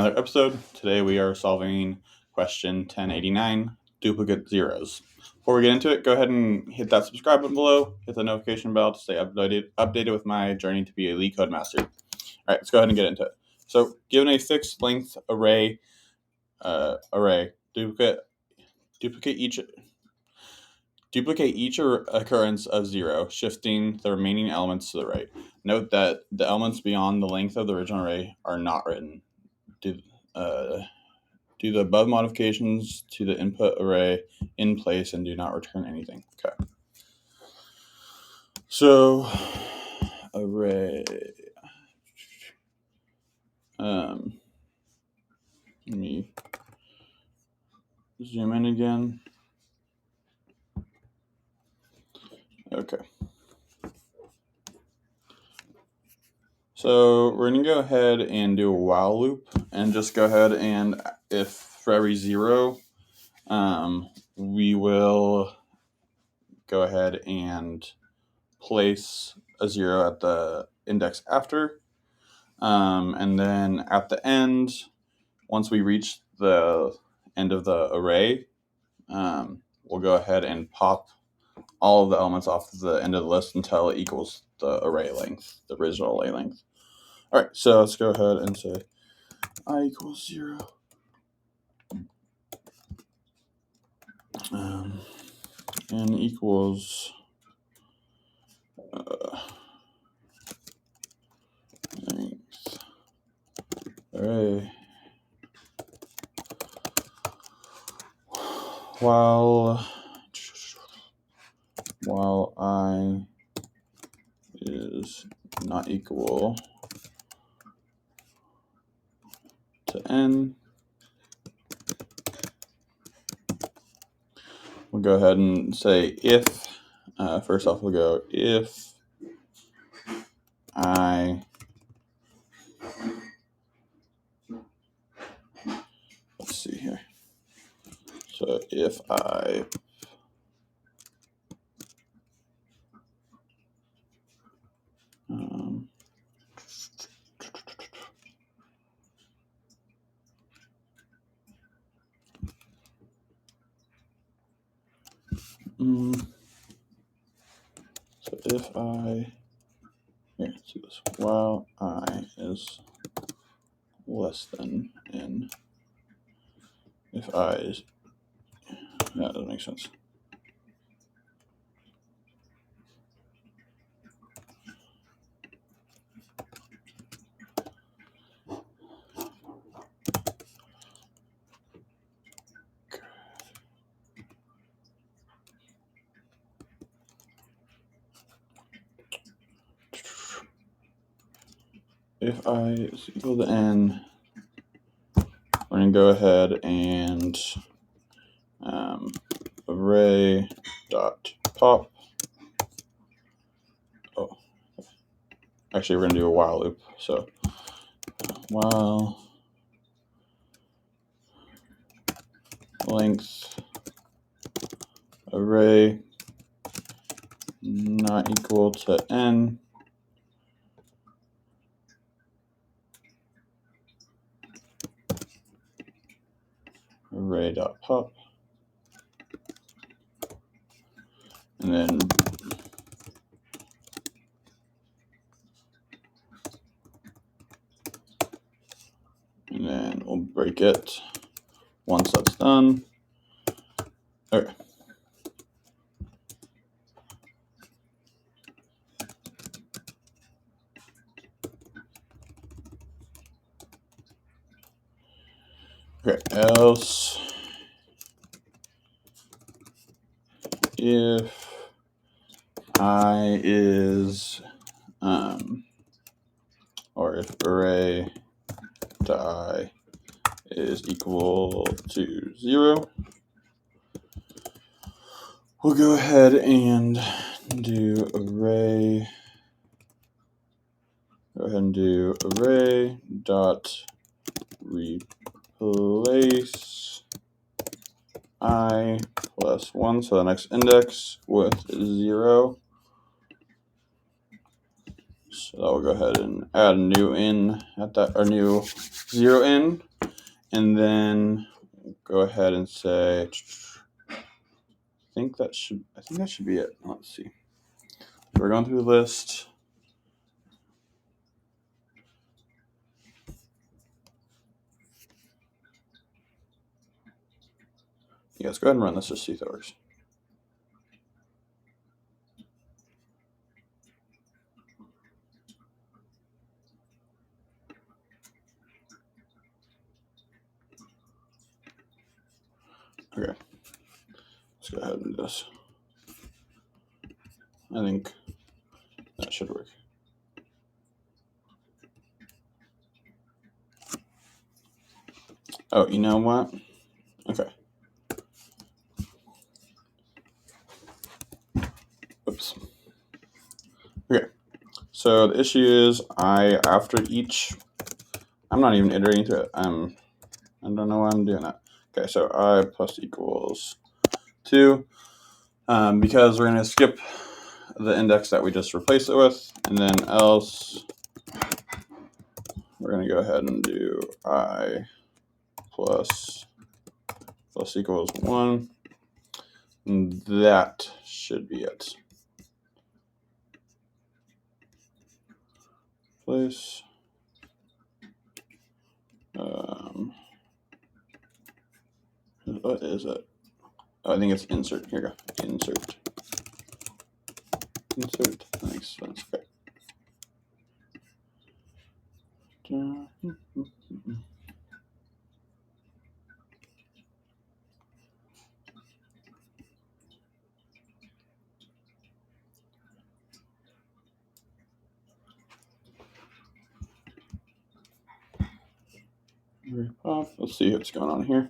another episode. Today we are solving question 1089, duplicate zeros. Before we get into it, go ahead and hit that subscribe button below, hit the notification bell to stay updated with my journey to be a LeetCode master. All right, let's go ahead and get into it. So, given a fixed length array, duplicate each occurrence of 0, shifting the remaining elements to the right. Note that the elements beyond the length of the original array are not written. Do the above modifications to the input array in place and do not return anything. Okay. So, array. Let me zoom in again. Okay. So we're going to go ahead and do a while loop and just go ahead and if for every 0, we will go ahead and place a 0 at the index after. And then at the end, once we reach the end of the array, we'll go ahead and pop all of the elements off the end of the list until it equals the array length, the original array length. All right, so let's go ahead and say I equals 0. N equals length array while I is not equal to n. We'll go ahead and say if, first off we'll go if I, let's see here. So if I so if I, here, let's do this, while I is less than n, if I is, that doesn't make sense. If I is equal to n, we're going to go ahead and array dot pop. Oh, actually, we're going to do a while loop. So while length array not equal to n, array dot pop, and then we'll break it once that's done. Okay. Okay, else if I is or if array dot I is equal to 0, we'll go ahead and do array. Go ahead and do array dot replace I plus 1, so the next index with 0. So I'll go ahead and add a new in at that, or new 0 in, and then go ahead and say, I think that should be it. Let's see. We're going through the list. Yeah, let's go ahead and run this to see if that works. Okay, let's go ahead and do this. I think that should work. Oh, you know what? Okay. Oops. Okay. So the issue is after each, I'm not even iterating through it. I don't know why I'm doing that. Okay, so I plus equals 2, because we're going to skip the index that we just replaced it with, and then else we're going to go ahead and do I plus equals 1, and that should be it. Place. What is it? Oh, I think it's insert. Here we go. Insert. That makes sense. Okay. Let's see what's going on here.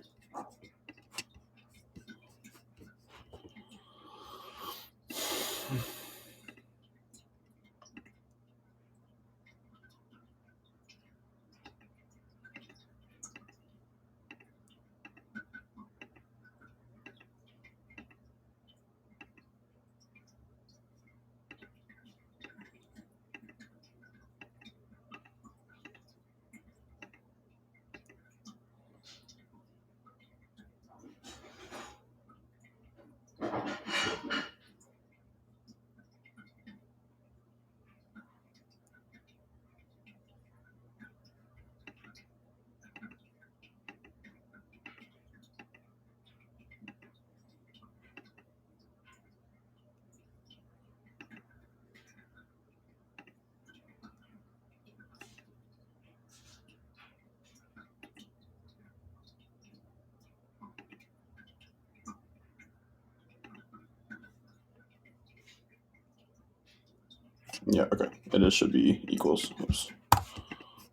Yeah, okay. It just should be equals. Oops.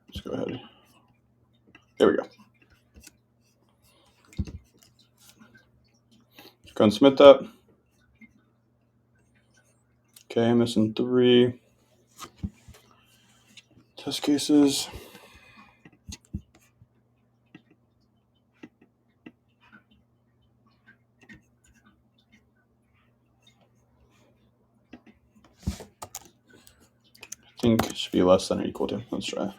Let's go ahead. There we go. Go and submit that. Okay, I'm missing 3 test cases. I think it should be less than or equal to. Let's try.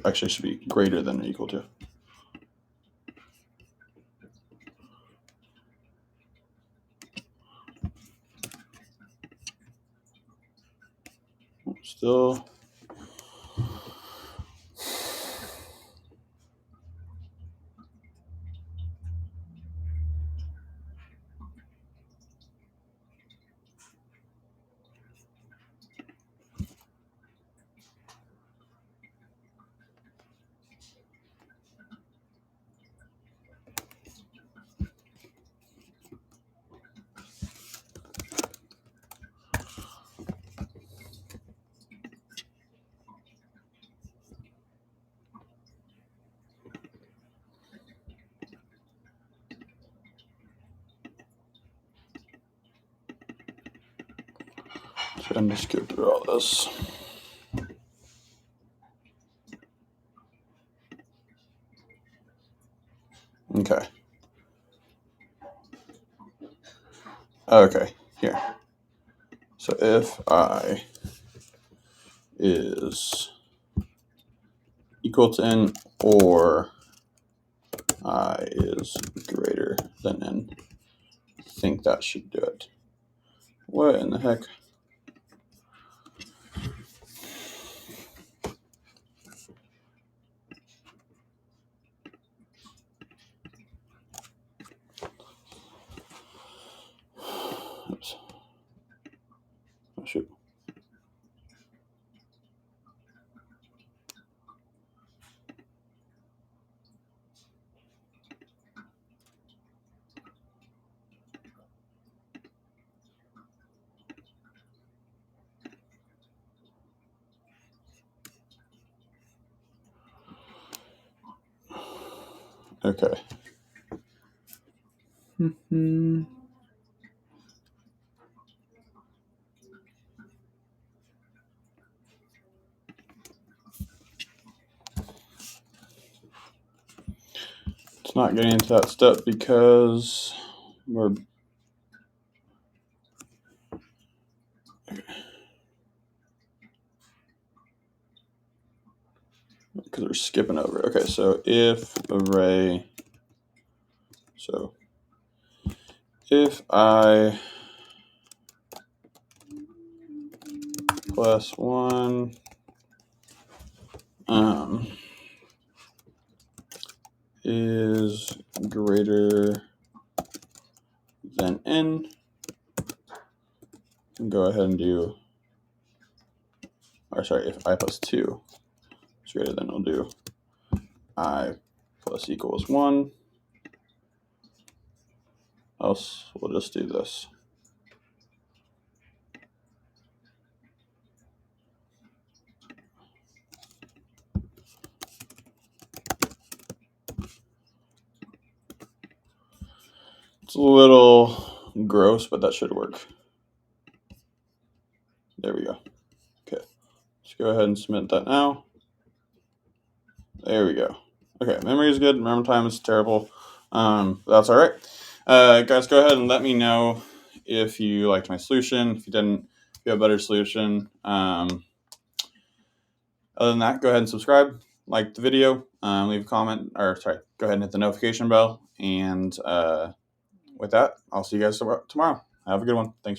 Actually, it should be greater than or equal to. Still. So I'm just go through all this. Okay. Okay, here. So if I is equal to n or I is greater than n, I think that should do it. What in the heck? Oops. Oh, shoot. Okay. It's not getting into that step because we're skipping over. Okay, so if array, so if I plus 1 is greater than n, and go ahead and do, or sorry, if I plus 2 is greater than, we'll do I plus equals 1, else we'll just do this. It's a little gross, but that should work. There we go. Okay, let's go ahead and submit that now. There we go. Okay, memory is good. Remember time is terrible. That's all right. Guys, go ahead and let me know if you liked my solution. If you didn't, if you have a better solution. Other than that, go ahead and subscribe, like the video, leave a comment, or sorry, go ahead and hit the notification bell. And with that, I'll see you guys tomorrow. Have a good one. Thanks.